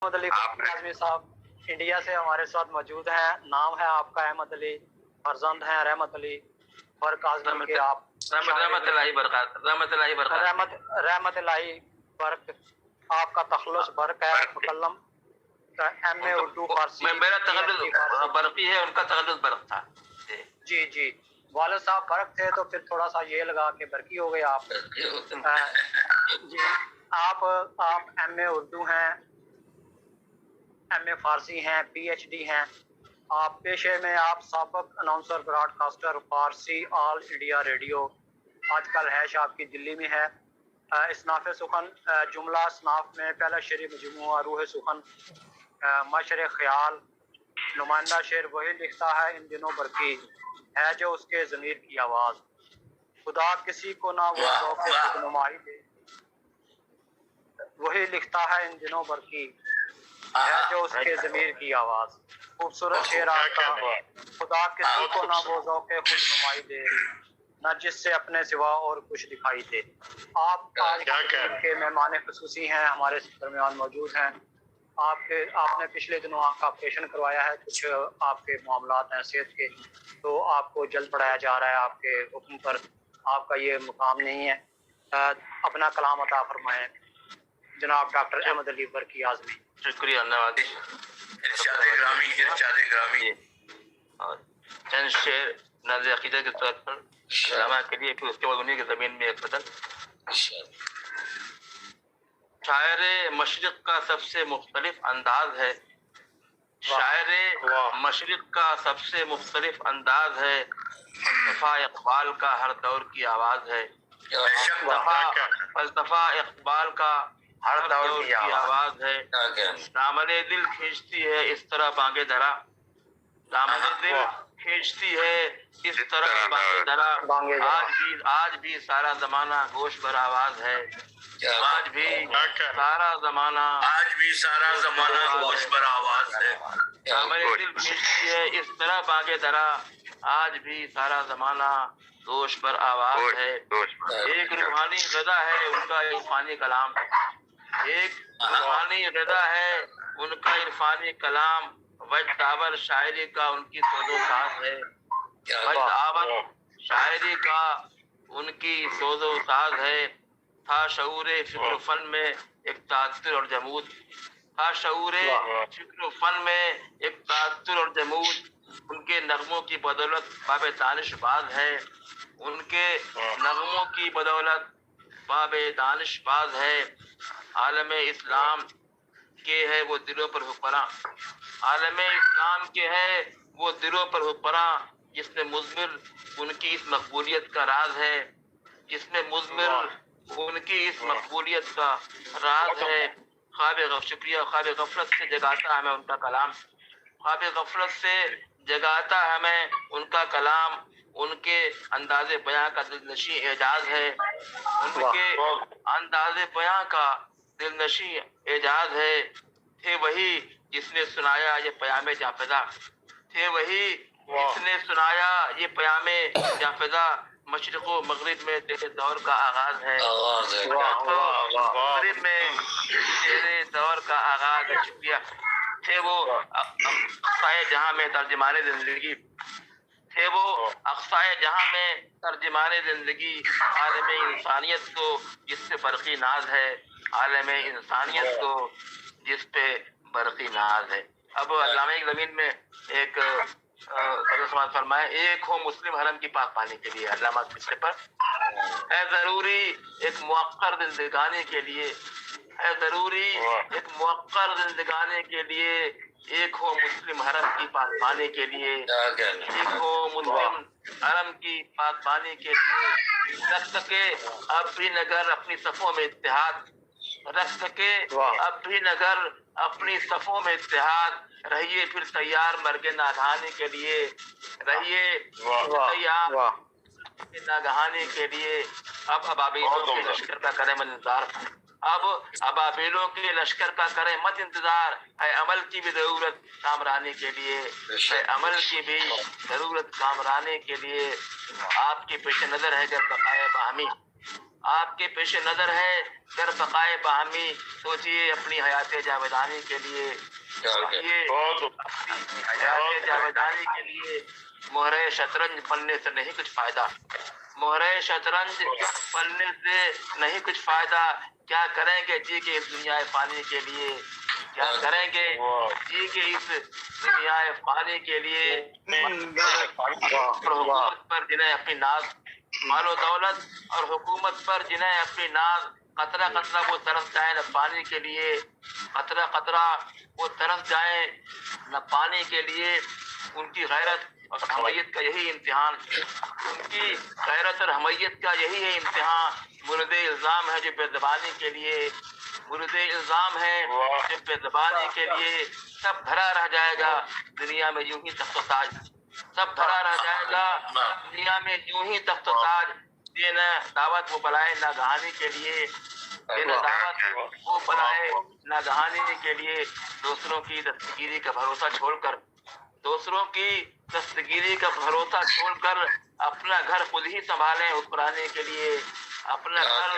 अहमद अली आजमी साहब इंडिया से हमारे साथ मौजूद हैं। नाम है आपका अहमद अली, फर्जंद हैं रहमत अली बरक आजमी के। आप रहमत अली बरक, आपका तखल्लुस बरक है, मुकल्लम एम.ए. उर्दू फारसी। मेरा तखल्लुस बरकी है, उनका तखल्लुस बरक था। जी जी, वालिद साहब बरक थे तो फिर थोड़ा सा ये लगा के बरकी हो गए आप। जी, आप एम.ए. उर्दू हैं, एम.ए. फारसी हैं, पीएचडी हैं। आप पेशे में आप साबिक अनाउंसर ब्रॉडकास्टर फारसी ऑल इंडिया रेडियो, आजकल हैश आपकी दिल्ली में है। इसनाफ सुखन जुमला इसनाफ में पहला शेर मजमूआ रूह सुखन मशर ख्याल नुमाइंदा शेर वही लिखता है इन दिनों बरकी है जो उसके ज़मीर की आवाज़। खुदा किसी को ना वो ज़ौक़ खुदनुमाई दे, वही लिखता है इन दिनों बरकी है जो उसके ज़मीर की आवाज़। खूबसूरत शेर आपका। खुदा किसी को ना वो ज़ौक़ खुदनुमाई दे, न जिससे अपने सिवा और कुछ दिखाई दे। आप आज के मेहमान ख़ुसूसी हैं, हमारे दरमियान मौजूद हैं। आपने पिछले दिनों आँख का ऑपरेशन करवाया है, कुछ आपके मामलात हैं सेहत के, तो आपको जल्द बढ़ाया जा रहा है। आपके हुक्म पर आपका ये मुकाम नहीं है। अपना कलाम अता फरमाएं जनाब डॉक्टर अहमद अली बरकी आज़मी। शुक्रिया नवाज़िश। और चंद शेर नाज़िर अक़ीदत के तौर पर अल्लामा के लिए, फिर उसके बाद उन्हीं की ज़मीन में एक बदल। शायर मशरिक़ का सबसे मुख्तलिफ अंदाज है, शायर मशरिक़ का सबसे मुख्तलिफ अंदाज है, फ़लसफ़ा इक़बाल का हर दौर की आवाज़ है। फ़लसफ़ा इक़बाल का हर दौर की आवाज़ है। दामने दिल खींचती है इस तरह बांगे दरा, दामने दिल खींचती है इस तरह बांगे दरा। आज भी सारा ज़माना गोश पर आवाज़ है, आज भी सारा ज़माना गोश पर आवाज़ है। दामने दिल खींचती है इस तरह बांगे दरा, आज भी सारा ज़माना गोश पर आवाज़ है। एक रूहानी ग़ज़ा है उनका इरफानी कलाम, एक रूहानी ग़ज़ा है उनका इरफानी कलाम। वजदावर शायरी का उनकी सोज़ो साज़ है, वजदावर शायरी का उनकी सोज़ो साज़ है। था शऊरे फ़िक्र फ़न में एक तासुर और जमूद, था शऊरे फ़िक्र फ़न में एक तासुर और जमूद। उनके नगमों की बदौलत बाब दानिशबाज है, उनके नगमों की बदौलत बाब दानिशबाज है। आलम इस्लाम के है वो दिलों पर हुक्मरां, आलम इस्लाम के है वो दिलों पर हुक्मरां। जिसमें मुज़मिर उनकी इस मकबूलियत का राज है, जिसमें मुज़मिर उनकी इस मकबूलियत का राज है। शुक्रिया ख्वाब गफलत से जगाता हमें उनका कलाम, ख्वाब गफलत से जगाता हमें उनका कलाम। उनके अंदाज़े बयां का दिलनशी एजाज है, उनके अंदाज़े बयां का दिलनशी एजाज है। थे वही जिसने सुनाया ये पयामे जाफिदा, थे वही जिसने सुनाया ये पयामे जाफिदा। मशरिक़ व मग़रिब में तेरे दौर का आगाज़ है, मग़रिब में तेरे दौर का आगाज़ है। शुक्रिया। थे वो अक़साए जहां में तर्जुमाने ज़िंदगी, थे वो अक़साए जहां में तर्जुमाने ज़िंदगी। आलम इंसानियत को जिससे बरक़ी नाज है, आलम इंसानियत को जिस पे बरक़ी नाज है। अब अल्लामा की ज़मीन में एक समाज फरमाए, एक हो मुस्लिम हरम की पाक पानी के लिए। अल्लामा किस्से पर है ज़रूरी एक मुअक्कर ज़िंदगानी के लिए, है ज़रूरी एक मुअक्कर ज़िंदगानी के लिए। एक हो मुस्लिम हरम की पाक पानी के लिए, एक हो मुस्लिम हरम की पाक पानी के लिए। रख सके अब भी नगर अपनी सफ़ों में इत्तेहाद, रख सके अब भी नगर अपनी सफ़ों में इत्तेहाद। रहिए फिर तैयार मर्गे नागहानी के लिए, रहिए तैयार नागहानी के लिए। अब अबाबीलों के लश्कर का करें मत इंतजार, अब अबाबीलों के लश्कर का करें मत इंतजार। है अमल की भी ज़रूरत कामरानी के लिए, है अमल की भी ज़रूरत कामरानी के लिए। आपके पेश नज़र है जब बकाया बाहमी, آپ کے پیش نظر ہے در بقائے باہمی سوچیے اپنی حیات جاویدانی کے لیے، سوچیے اپنی حیات جاویدانی کے لیے۔ مہرے شطرنج بننے سے نہیں کچھ فائدہ، مہرے شطرنج بننے سے نہیں کچھ فائدہ، کیا کریں گے جی کے اس دنیا فانی کے لیے، کیا کریں گے جی کے اس دنیا فانی کے لیے۔ اور حکومت پر جنہیں اپنی ناز، مال و دولت اور حکومت پر جنہیں اپنی ناز، قطرہ قطرہ وہ ترس جائیں نہ پانی کے لیے، قطرہ قطرہ وہ ترس جائیں نہ پانی کے لیے۔ ان کی غیرت اور حمیت کا یہی امتحان، ان کی غیرت اور حمیت کا یہی ہے امتحان۔ مورد الزام ہے جو بے زبانی کے لیے، مورد الزام ہے جو بے زبانی کے لیے۔ سب دھرا رہ جائے گا دنیا میں یوں ہی تخت و تاج، سب دھرا رہ جائے گا دنیا میں یوں ہی تخت و تاج۔ دینا دعوت وہ بلائے نہ گہانی کے لیے، دینا دعوت وہ بلائے نہ گہانی کے لیے۔ دوسروں کی دستگیری کا بھروسہ چھوڑ کر، دوسروں کی دستگیری کا بھروسہ چھوڑ کر اپنا گھر خود ہی سنبھالیں حکمرانے کے لیے، اپنا گھر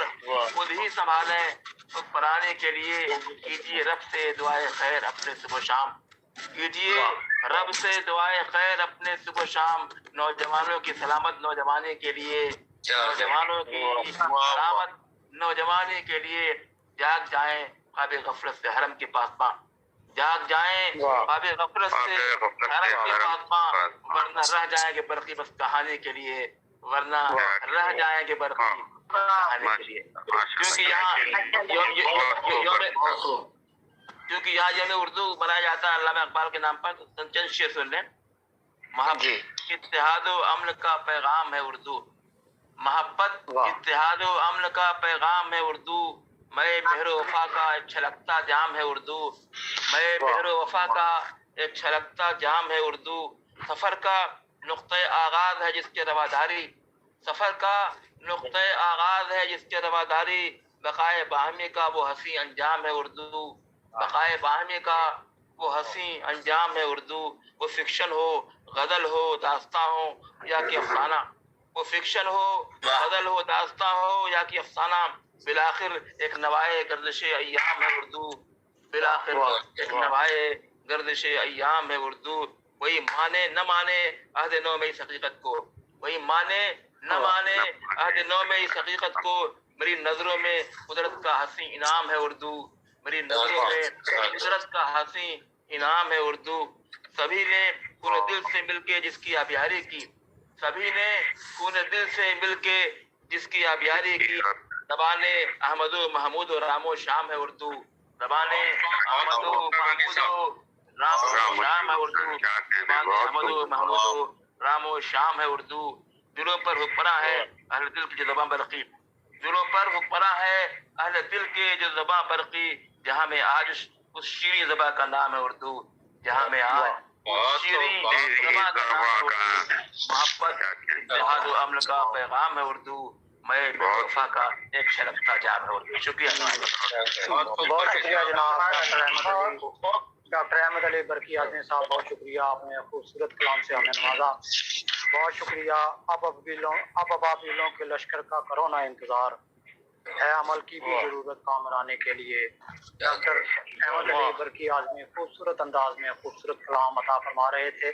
خود ہی سنبھالیں حکمرانے کے لیے۔ کیجیے رب سے دعائے خیر اپنے صبح و شام، کیجیے رب سے دعائے خیر اپنے صبح و شام۔ نوجوانوں کی سلامت نوجوانی کے لیے، نوجوانوں کی سلامت نوجوانی کے لیے۔ جاگ جائیں خواب غفلت سے حرم کے پاسباں، جاگ جائیں خواب غفلت سے حرم کے پاسباں، ورنہ رہ جائیں گے برقی بس کہانی کے لیے، ورنہ رہ جائیں گے برقی کہانی کے لیے۔ کیونکہ یہاں یوم اردو منایا جاتا ہے علامہ اقبال کے نام پر، تو چند شعر سن لیں۔ محبت اتحاد و امن کا پیغام ہے اردو، محبت اتحاد و امن کا پیغام ہے اردو، میں مہر و وفا کا ایک چھلکتا جام ہے اردو، میں مہر و وفا کا ایک چھلکتا جام ہے اردو۔ سفر کا نقطۂ آغاز ہے جس کے رواداری، سفر کا نقطۂ آغاز ہے جس کے رواداری، بقائے باہمی کا وہ حسین انجام ہے اردو، بقائے باہمی کا وہ حسین انجام ہے اردو۔ وہ فکشن ہو غزل ہو داستاں ہو یا کہ افسانہ، وہ فکشن ہو غزل ہو داستاں ہو یا کہ افسانہ، بالآخر ایک نوائے گردش ایام ہے اردو، بالآخر ایک نوائے گردش ایام ہے اردو۔ وہی مانے نہ مانے عہد نو میں اس حقیقت کو، وہی مانے نہ مانے عہد نو میں اس حقیقت کو، میری نظروں میں قدرت کا حسین انعام ہے اردو، میری نظروں میں قدرت کا حسین انعام ہے اردو۔ سبھی نے پورے دل سے مل کے جس کی آبیاری کی، سبھی نے پورے دل سے مل کے جس کی آبیاری کی، زبان احمد و محمود و رام و شام ہے اردو، زبان احمد و محمود و رام و شام ہے اردو، زبان احمد و محمود و رام و شام ہے اردو۔ دلوں پر حکمراں ہے اہل دل کی جو زباں برقی، دلوں پر حکمراں ہے اہل دل کے جو زباں برقی، جہاں میں آج اس شیریں زباں کا نام ہے اردو، جہاں میں آج اس شیریں زباں کا نام ہے اردو۔ محبت اتحاد و امن کا پیغام ہے اردو، میں وفا کا ایک چھلکتا جام ہے اردو۔ شکریہ بہت شکریہ جناب ڈاکٹر احمد علی برقی اعظمی صاحب، بہت شکریہ، آپ نے خوبصورت کلام سے ہمیں نوازا، بہت شکریہ۔ اب ابابیلوں کے لشکر کا کرو نا انتظار، ہے عمل کی بھی ضرورت کام لانے کے لیے۔ ڈاکٹر احمد علی برقی اعظمی خوبصورت انداز میں خوبصورت کلام عطا فرما رہے تھے۔